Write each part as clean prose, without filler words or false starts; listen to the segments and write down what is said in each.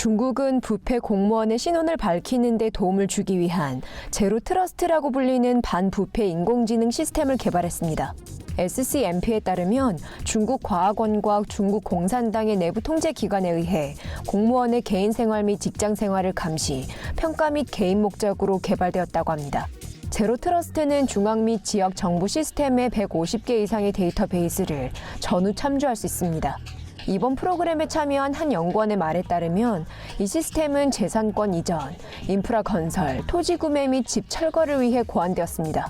중국은 부패 공무원의 신원을 밝히는 데 도움을 주기 위한 제로 트러스트라고 불리는 반부패 인공지능 시스템을 개발했습니다. SCMP에 따르면 중국 과학원과 중국 공산당의 내부 통제 기관에 의해 공무원의 개인 생활 및 직장 생활을 감시, 평가 및 개인 목적으로 개발되었다고 합니다. 제로 트러스트는 중앙 및 지역 정부 시스템의 150개 이상의 데이터베이스를 전후 참조할 수 있습니다. 이번 프로그램에 참여한 한 연구원의 말에 따르면 이 시스템은 재산권 이전, 인프라 건설, 토지 구매 및 집 철거를 위해 고안되었습니다.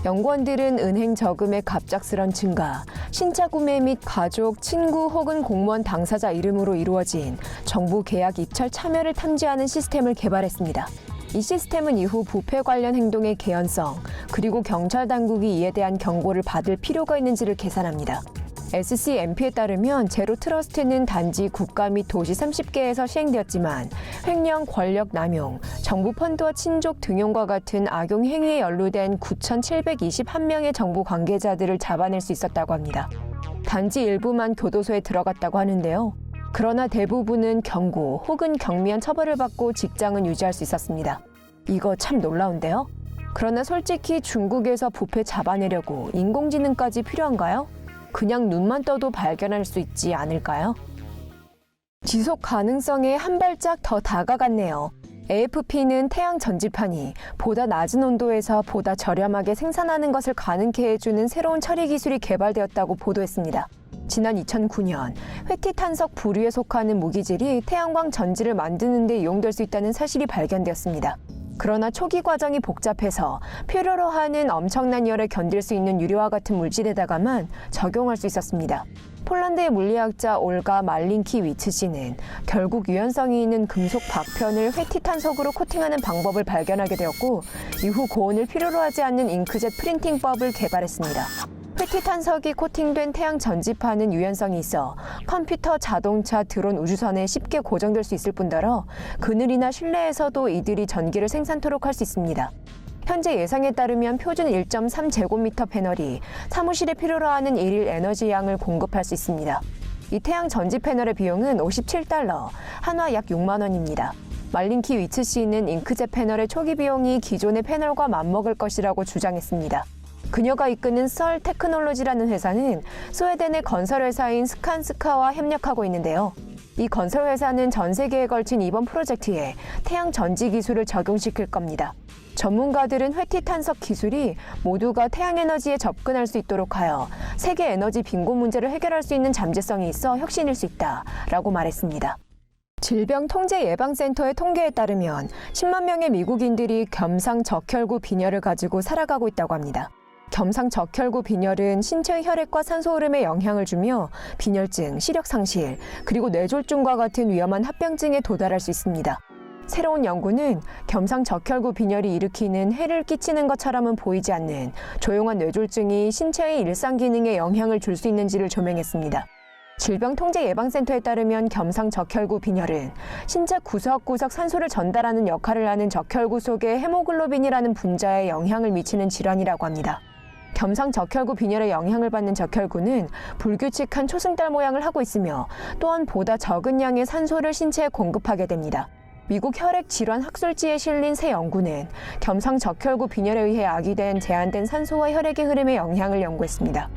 연구원들은 은행 저금의 갑작스런 증가, 신차 구매 및 가족, 친구 혹은 공무원 당사자 이름으로 이루어진 정부 계약 입찰 참여를 탐지하는 시스템을 개발했습니다. 이 시스템은 이후 부패 관련 행동의 개연성, 그리고 경찰 당국이 이에 대한 경고를 받을 필요가 있는지를 계산합니다. SCMP에 따르면 제로 트러스트는 단지 국가 및 도시 30개에서 시행되었지만 횡령, 권력 남용, 정부 펀드와 친족 등용과 같은 악용 행위에 연루된 9,721명의 정부 관계자들을 잡아낼 수 있었다고 합니다. 단지 일부만 교도소에 들어갔다고 하는데요. 그러나 대부분은 경고 혹은 경미한 처벌을 받고 직장은 유지할 수 있었습니다. 이거 참 놀라운데요? 그러나 솔직히 중국에서 부패 잡아내려고 인공지능까지 필요한가요? 그냥 눈만 떠도 발견할 수 있지 않을까요? 지속 가능성에 한 발짝 더 다가갔네요. AFP는 태양 전지판이 보다 낮은 온도에서 보다 저렴하게 생산하는 것을 가능케 해주는 새로운 처리 기술이 개발되었다고 보도했습니다. 지난 2009년 회티탄석 부류에 속하는 무기질이 태양광 전지를 만드는 데 이용될 수 있다는 사실이 발견되었습니다. 그러나 초기 과정이 복잡해서 필요로 하는 엄청난 열에 견딜 수 있는 유리와 같은 물질에다가만 적용할 수 있었습니다. 폴란드의 물리학자 올가 말린키위츠 씨는 결국 유연성이 있는 금속 박편을 회티탄석으로 코팅하는 방법을 발견하게 되었고 이후 고온을 필요로 하지 않는 잉크젯 프린팅법을 개발했습니다. 회티탄석이 코팅된 태양 전지판은 유연성이 있어 컴퓨터, 자동차, 드론, 우주선에 쉽게 고정될 수 있을 뿐더러 그늘이나 실내에서도 이들이 전기를 생산토록 할 수 있습니다. 현재 예상에 따르면 표준 1.3제곱미터 패널이 사무실에 필요로 하는 일일 에너지 양을 공급할 수 있습니다. 이 태양 전지 패널의 비용은 $57, 한화 약 6만 원입니다. 말린키위츠 씨는 잉크젯 패널의 초기 비용이 기존의 패널과 맞먹을 것이라고 주장했습니다. 그녀가 이끄는 썰 테크놀로지라는 회사는 스웨덴의 건설회사인 스칸스카와 협력하고 있는데요. 이 건설회사는 전 세계에 걸친 이번 프로젝트에 태양 전지 기술을 적용시킬 겁니다. 전문가들은 회티탄석 기술이 모두가 태양에너지에 접근할 수 있도록 하여 세계 에너지 빈곤 문제를 해결할 수 있는 잠재성이 있어 혁신일 수 있다라고 말했습니다. 질병통제예방센터의 통계에 따르면 10만 명의 미국인들이 겸상적혈구 빈혈을 가지고 살아가고 있다고 합니다. 겸상적혈구 빈혈은 신체의 혈액과 산소 흐름에 영향을 주며 빈혈증, 시력 상실, 그리고 뇌졸중과 같은 위험한 합병증에 도달할 수 있습니다. 새로운 연구는 겸상적혈구 빈혈이 일으키는 해를 끼치는 것처럼은 보이지 않는 조용한 뇌졸중이 신체의 일상 기능에 영향을 줄 수 있는지를 조명했습니다. 질병통제예방센터에 따르면 겸상적혈구 빈혈은 신체 구석구석 산소를 전달하는 역할을 하는 적혈구 속의 헤모글로빈이라는 분자에 영향을 미치는 질환이라고 합니다. 겸상적혈구 빈혈에 영향을 받는 적혈구는 불규칙한 초승달 모양을 하고 있으며 또한 보다 적은 양의 산소를 신체에 공급하게 됩니다. 미국 혈액질환 학술지에 실린 새 연구는 겸상적혈구 빈혈에 의해 야기된 제한된 산소와 혈액의 흐름에 영향을 연구했습니다.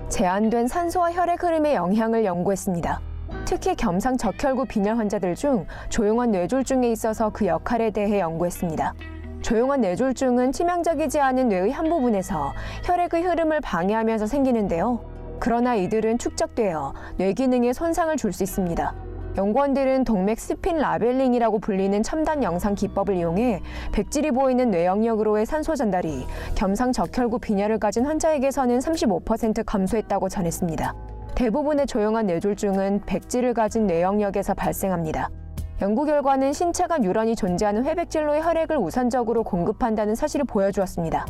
제한된 산소와 혈액 흐름의 영향을 연구했습니다. 특히 겸상적혈구 빈혈 환자들 중 조용한 뇌졸중에 있어서 그 역할에 대해 연구했습니다. 조용한 뇌졸중은 치명적이지 않은 뇌의 한 부분에서 혈액의 흐름을 방해하면서 생기는데요. 그러나 이들은 축적되어 뇌 기능에 손상을 줄 수 있습니다. 연구원들은 동맥 스핀 라벨링이라고 불리는 첨단 영상 기법을 이용해 백질이 보이는 뇌 영역으로의 산소 전달이 겸상적혈구 빈혈을 가진 환자에게서는 35% 감소했다고 전했습니다. 대부분의 조용한 뇌졸중은 백질을 가진 뇌 영역에서 발생합니다. 연구 결과는 신체가 유런히 존재하는 회백질로의 혈액을 우선적으로 공급한다는 사실을 보여주었습니다.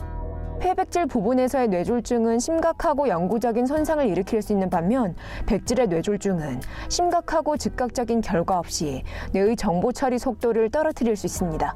회백질 부분에서의 뇌졸중은 심각하고 영구적인 손상을 일으킬 수 있는 반면 백질의 뇌졸중은 심각하고 즉각적인 결과 없이 뇌의 정보 처리 속도를 떨어뜨릴 수 있습니다.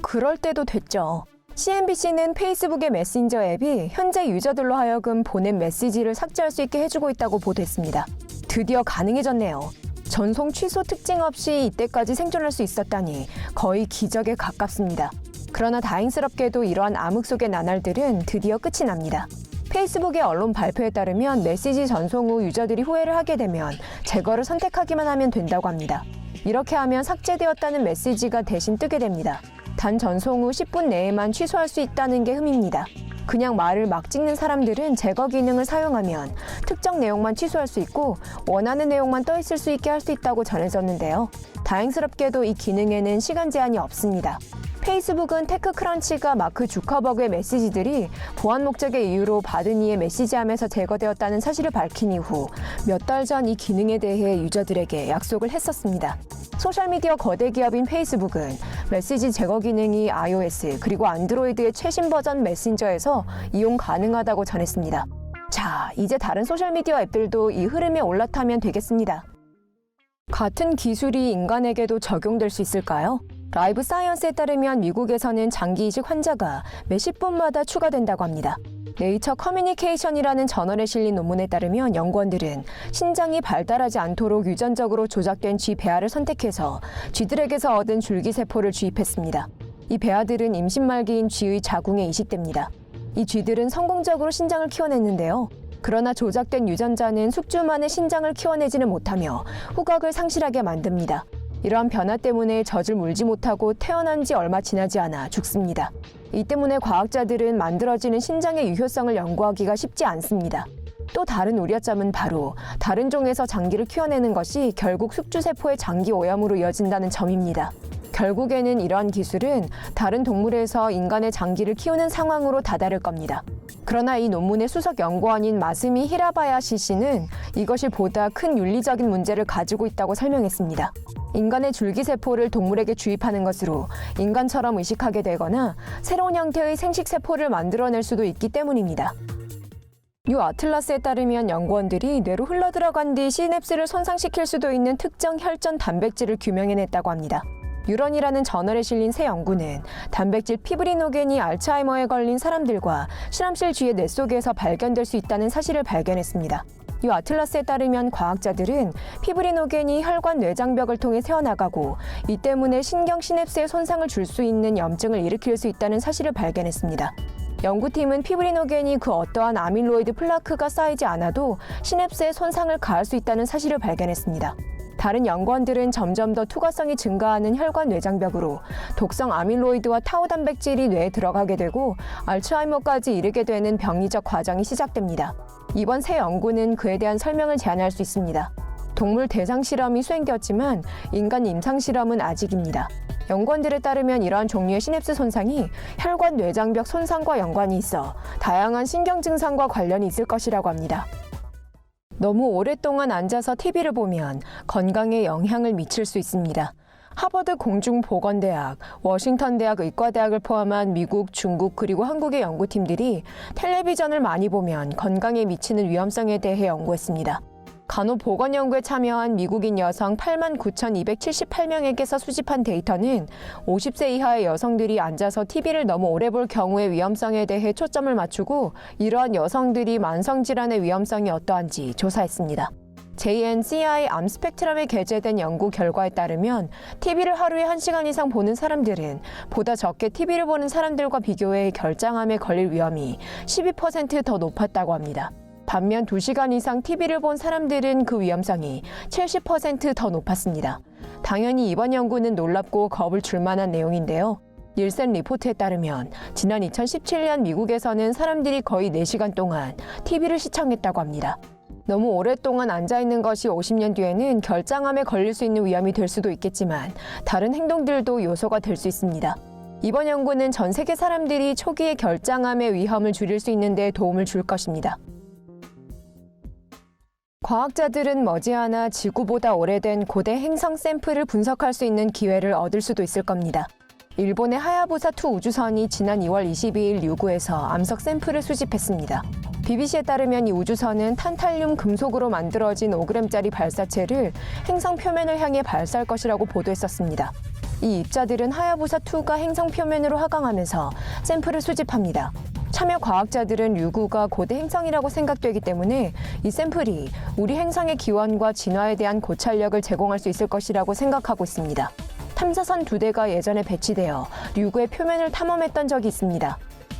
그럴 때도 됐죠. CNBC는 페이스북의 메신저 앱이 현재 유저들로 하여금 보낸 메시지를 삭제할 수 있게 해주고 있다고 보도했습니다. 드디어 가능해졌네요. 전송 취소 특징 없이 이때까지 생존할 수 있었다니 거의 기적에 가깝습니다. 그러나 다행스럽게도 이러한 암흑 속의 나날들은 드디어 끝이 납니다. 페이스북의 언론 발표에 따르면 메시지 전송 후 유저들이 후회를 하게 되면 제거를 선택하기만 하면 된다고 합니다. 이렇게 하면 삭제되었다는 메시지가 대신 뜨게 됩니다. 단 전송 후 10분 내에만 취소할 수 있다는 게 흠입니다. 그냥 말을 막 찍는 사람들은 제거 기능을 사용하면 특정 내용만 취소할 수 있고 원하는 내용만 떠 있을 수 있게 할 수 있다고 전해졌는데요. 다행스럽게도 이 기능에는 시간 제한이 없습니다. 페이스북은 테크크런치가 마크 주커버그의 메시지들이 보안 목적의 이유로 받은 이의 메시지함에서 제거되었다는 사실을 밝힌 이후 몇 달 전 이 기능에 대해 유저들에게 약속을 했었습니다. 소셜미디어 거대 기업인 페이스북은 메시지 제거 기능이 iOS 그리고 안드로이드의 최신 버전 메신저에서 이용 가능하다고 전했습니다. 자, 이제 다른 소셜미디어 앱들도 이 흐름에 올라타면 되겠습니다. 같은 기술이 인간에게도 적용될 수 있을까요? 라이브 사이언스에 따르면 미국에서는 장기 이식 환자가 매 10분마다 추가된다고 합니다. 네이처 커뮤니케이션이라는 저널에 실린 논문에 따르면 연구원들은 신장이 발달하지 않도록 유전적으로 조작된 쥐 배아를 선택해서 쥐들에게서 얻은 줄기세포를 주입했습니다. 이 배아들은 임신 말기인 쥐의 자궁에 이식됩니다. 이 쥐들은 성공적으로 신장을 키워냈는데요. 그러나 조작된 유전자는 숙주만의 신장을 키워내지는 못하며 후각을 상실하게 만듭니다. 이러한 변화 때문에 젖을 물지 못하고 태어난 지 얼마 지나지 않아 죽습니다. 이 때문에 과학자들은 만들어지는 신장의 유효성을 연구하기가 쉽지 않습니다. 또 다른 우려점은 바로 다른 종에서 장기를 키워내는 것이 결국 숙주세포의 장기 오염으로 이어진다는 점입니다. 결국에는 이러한 기술은 다른 동물에서 인간의 장기를 키우는 상황으로 다다를 겁니다. 그러나 이 논문의 수석 연구원인 마스미 히라바야시 씨는 이것이 보다 큰 윤리적인 문제를 가지고 있다고 설명했습니다. 인간의 줄기세포를 동물에게 주입하는 것으로 인간처럼 의식하게 되거나 새로운 형태의 생식세포를 만들어낼 수도 있기 때문입니다. 뉴 아틀라스에 따르면 연구원들이 뇌로 흘러들어간 뒤 시냅스를 손상시킬 수도 있는 특정 혈전 단백질을 규명해냈다고 합니다. 유런이라는 저널에 실린 새 연구는 단백질 피브리노겐이 알츠하이머에 걸린 사람들과 실험실 쥐의 뇌 속에서 발견될 수 있다는 사실을 발견했습니다. 이 아틀라스에 따르면 과학자들은 피브리노겐이 혈관 뇌장벽을 통해 새어나가고 이 때문에 신경 시냅스에 손상을 줄 수 있는 염증을 일으킬 수 있다는 사실을 발견했습니다. 연구팀은 피브리노겐이 그 어떠한 아밀로이드 플라크가 쌓이지 않아도 시냅스에 손상을 가할 수 있다는 사실을 발견했습니다. 다른 연구원들은 점점 더 투과성이 증가하는 혈관 뇌장벽으로 독성 아밀로이드와 타우 단백질이 뇌에 들어가게 되고 알츠하이머까지 이르게 되는 병리적 과정이 시작됩니다. 이번 새 연구는 그에 대한 설명을 제안할 수 있습니다. 동물 대상 실험이 수행되었지만 인간 임상 실험은 아직입니다. 연구원들에 따르면 이러한 종류의 시냅스 손상이 혈관 뇌장벽 손상과 연관이 있어 다양한 신경 증상과 관련이 있을 것이라고 합니다. 너무 오랫동안 앉아서 TV를 보면 건강에 영향을 미칠 수 있습니다. 하버드 공중보건대학, 워싱턴 대학 의과대학을 포함한 미국, 중국 그리고 한국의 연구팀들이 텔레비전을 많이 보면 건강에 미치는 위험성에 대해 연구했습니다. 간호보건 연구에 참여한 미국인 여성 89,278명에게서 수집한 데이터는 50세 이하의 여성들이 앉아서 TV를 너무 오래 볼 경우의 위험성에 대해 초점을 맞추고 이러한 여성들이 만성질환의 위험성이 어떠한지 조사했습니다. JNCI 암 스펙트럼에 게재된 연구 결과에 따르면 TV를 하루에 1시간 이상 보는 사람들은 보다 적게 TV를 보는 사람들과 비교해 결장암에 걸릴 위험이 12% 더 높았다고 합니다. 반면 2시간 이상 TV를 본 사람들은 그 위험성이 70% 더 높았습니다. 당연히 이번 연구는 놀랍고 겁을 줄 만한 내용인데요. 닐센 리포트에 따르면 지난 2017년 미국에서는 사람들이 거의 4시간 동안 TV를 시청했다고 합니다. 너무 오랫동안 앉아있는 것이 50년 뒤에는 결장암에 걸릴 수 있는 위험이 될 수도 있겠지만 다른 행동들도 요소가 될 수 있습니다. 이번 연구는 전 세계 사람들이 초기의 결장암의 위험을 줄일 수 있는 데 도움을 줄 것입니다. 과학자들은 머지않아 지구보다 오래된 고대 행성 샘플을 분석할 수 있는 기회를 얻을 수도 있을 겁니다. 일본의 하야부사2 우주선이 지난 2월 22일 류구에서 암석 샘플을 수집했습니다. BBC에 따르면 이 우주선은 탄탈륨 금속으로 만들어진 5g짜리 발사체를 행성 표면을 향해 발사할 것이라고 보도했었습니다. 이 입자들은 하야부사2가 행성 표면으로 하강하면서 샘플을 수집합니다. 참여 과학자들은 류구가 고대 행성이라고 생각되기 때문에 이 샘플이 우리 행성의 기원과 진화에 대한 고찰력을 제공할 수 있을 것이라고 생각하고 있습니다. 탐사선 2대가 예전에 배치되어 류구의 표면을 탐험했던 적이 있습니다.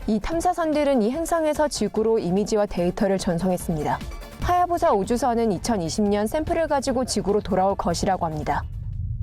이 탐사선들은 이 행성에서 지구로 이미지와 데이터를 전송했습니다. 하야부사 우주선은 2020년 샘플을 가지고 지구로 돌아올 것이라고 합니다.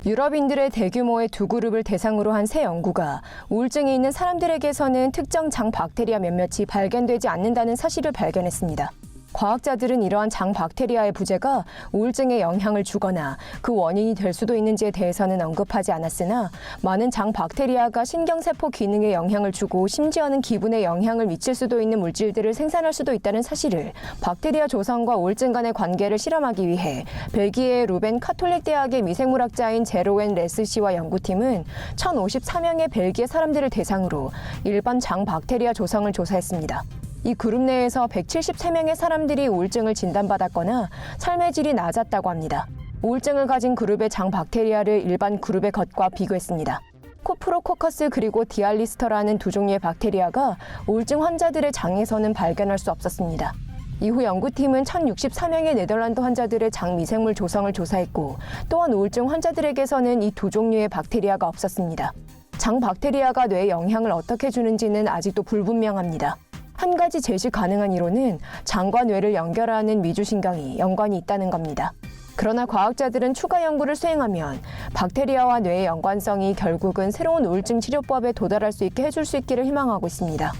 유럽인들의 대규모의 두 그룹을 대상으로 한 새 연구가 우울증이 있는 사람들에게서는 특정 장 박테리아 몇몇이 발견되지 않는다는 사실을 발견했습니다. 과학자들은 이러한 장 박테리아의 부재가 우울증에 영향을 주거나 그 원인이 될 수도 있는지에 대해서는 언급하지 않았으나 많은 장 박테리아가 신경세포 기능에 영향을 주고 심지어는 기분에 영향을 미칠 수도 있는 물질들을 생산할 수도 있다는 사실을 박테리아 조성과 우울증 간의 관계를 실험하기 위해 벨기에의 루벤 카톨릭 대학의 미생물학자인 제로웬 레스 씨와 연구팀은 1,054명의 벨기에 사람들을 대상으로 일반 장 박테리아 조성을 조사했습니다. 이 그룹 내에서 173명의 사람들이 우울증을 진단받았거나 삶의 질이 낮았다고 합니다. 우울증을 가진 그룹의 장 박테리아를 일반 그룹의 것과 비교했습니다. 코프로코커스 그리고 디알리스터라는 두 종류의 박테리아가 우울증 환자들의 장에서는 발견할 수 없었습니다. 이후 연구팀은 1,064명의 네덜란드 환자들의 장 미생물 조성을 조사했고 또한 우울증 환자들에게서는 이 두 종류의 박테리아가 없었습니다. 장 박테리아가 뇌에 영향을 어떻게 주는지는 아직도 불분명합니다. 한 가지 제시 가능한 이론은 장과 뇌를 연결하는 미주신경이 연관이 있다는 겁니다. 그러나 과학자들은 추가 연구를 수행하면 박테리아와 뇌의 연관성이 결국은 새로운 우울증 치료법에 도달할 수 있게 해줄 수 있기를 희망하고 있습니다.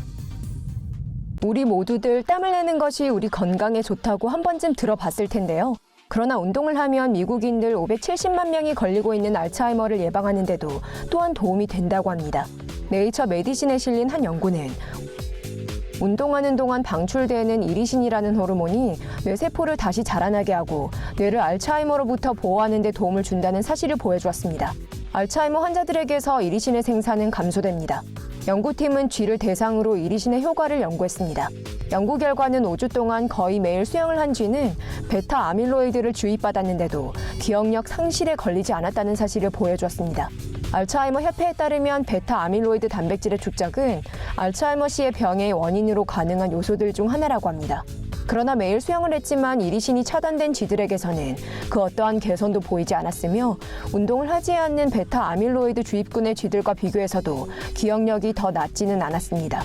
우리 모두들 땀을 내는 것이 우리 건강에 좋다고 한 번쯤 들어봤을 텐데요. 그러나 운동을 하면 미국인들 570만 명이 걸리고 있는 알츠하이머를 예방하는 데도 또한 도움이 된다고 합니다. 네이처 메디신에 실린 한 연구는 운동하는 동안 방출되는 이리신이라는 호르몬이 뇌세포를 다시 자라나게 하고 뇌를 알츠하이머로부터 보호하는 데 도움을 준다는 사실을 보여주었습니다. 알츠하이머 환자들에게서 이리신의 생산은 감소됩니다. 연구팀은 쥐를 대상으로 이리신의 효과를 연구했습니다. 연구 결과는 5주 동안 거의 매일 수영을 한 쥐는 베타 아밀로이드를 주입받았는데도 기억력 상실에 걸리지 않았다는 사실을 보여주었습니다. 알츠하이머 협회에 따르면 베타 아밀로이드 단백질의 축적은 알츠하이머 씨의 병의 원인으로 가능한 요소들 중 하나라고 합니다. 그러나 매일 수영을 했지만 이리신이 차단된 쥐들에게서는 그 어떠한 개선도 보이지 않았으며 운동을 하지 않는 베타 아밀로이드 주입군의 쥐들과 비교해서도 기억력이 더 낮지는 않았습니다.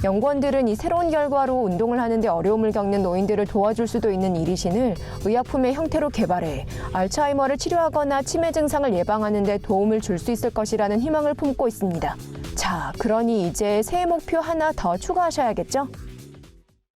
연구원들은 이 새로운 결과로 운동을 하는데 어려움을 겪는 노인들을 도와줄 수도 있는 이리신을 의약품의 형태로 개발해 알츠하이머를 치료하거나 치매 증상을 예방하는 데 도움을 줄 수 있을 것이라는 희망을 품고 있습니다. 자, 그러니 이제 새해 목표 하나 더 추가하셔야겠죠?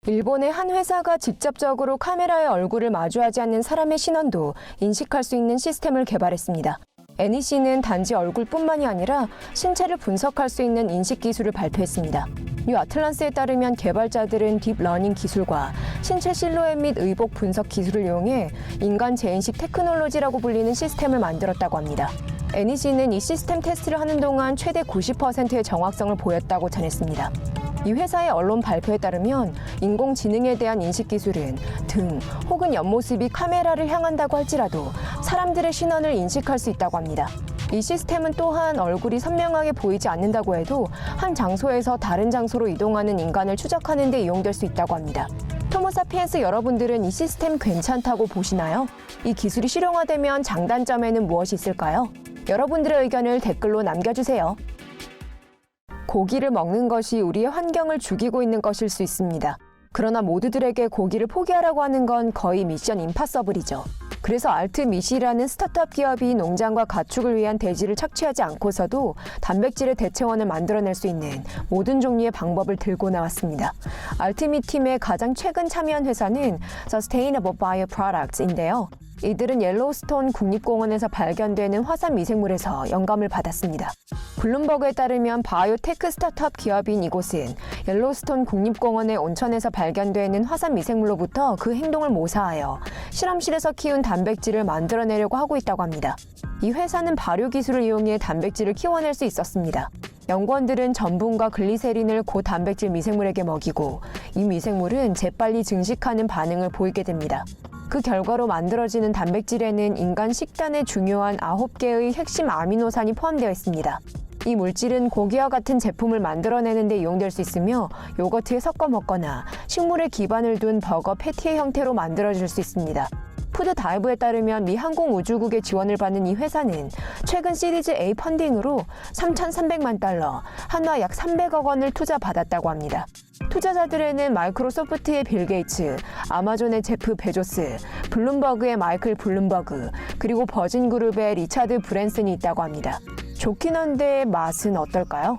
일본의 한 회사가 직접적으로 카메라의 얼굴을 마주하지 않는 사람의 신원도 인식할 수 있는 시스템을 개발했습니다. NEC는 단지 얼굴뿐만이 아니라 신체를 분석할 수 있는 인식 기술을 발표했습니다. 뉴 아틀란스에 따르면 개발자들은 딥러닝 기술과 신체 실루엣 및 의복 분석 기술을 이용해 인간 재인식 테크놀로지라고 불리는 시스템을 만들었다고 합니다. NEC는 이 시스템 테스트를 하는 동안 최대 90%의 정확성을 보였다고 전했습니다. 이 회사의 언론 발표에 따르면 인공지능에 대한 인식 기술은 등 혹은 옆모습이 카메라를 향한다고 할지라도 사람들의 신원을 인식할 수 있다고 합니다. 이 시스템은 또한 얼굴이 선명하게 보이지 않는다고 해도 한 장소에서 다른 장소로 이동하는 인간을 추적하는 데 이용될 수 있다고 합니다. 호모사피엔스 여러분들은 이 시스템 괜찮다고 보시나요? 이 기술이 실용화되면 장단점에는 무엇이 있을까요? 여러분들의 의견을 댓글로 남겨주세요. 고기를 먹는 것이 우리의 환경을 죽이고 있는 것일 수 있습니다. 그러나 모두들에게 고기를 포기하라고 하는 건 거의 미션 임파서블이죠. 그래서 알트밋이라는 스타트업 기업이 농장과 가축을 위한 대지를 착취하지 않고서도 단백질의 대체원을 만들어낼 수 있는 모든 종류의 방법을 들고 나왔습니다. 알트밋 팀의 가장 최근 참여한 회사는 Sustainable Bioproducts인데요. 이들은 옐로우스톤 국립공원에서 발견되는 화산 미생물에서 영감을 받았습니다. 블룸버그에 따르면 바이오테크 스타트업 기업인 이곳은 옐로우스톤 국립공원의 온천에서 발견되는 화산 미생물로부터 그 행동을 모사하여 실험실에서 키운 단백질을 만들어내려고 하고 있다고 합니다. 이 회사는 발효 기술을 이용해 단백질을 키워낼 수 있었습니다. 연구원들은 전분과 글리세린을 고단백질 미생물에게 먹이고 이 미생물은 재빨리 증식하는 반응을 보이게 됩니다. 그 결과로 만들어지는 단백질에는 인간 식단에 중요한 9개의 핵심 아미노산이 포함되어 있습니다. 이 물질은 고기와 같은 제품을 만들어내는 데 이용될 수 있으며 요거트에 섞어 먹거나 식물의 기반을 둔 버거 패티의 형태로 만들어질 수 있습니다. 푸드 다이브에 따르면 미 항공우주국의 지원을 받는 이 회사는 최근 시리즈 A 펀딩으로 3,300만 달러, 한화 약 300억 원을 투자받았다고 합니다. 투자자들에는 마이크로소프트의 빌 게이츠, 아마존의 제프 베조스, 블룸버그의 마이클 블룸버그, 그리고 버진그룹의 리차드 브랜슨이 있다고 합니다. 좋긴 한데 맛은 어떨까요?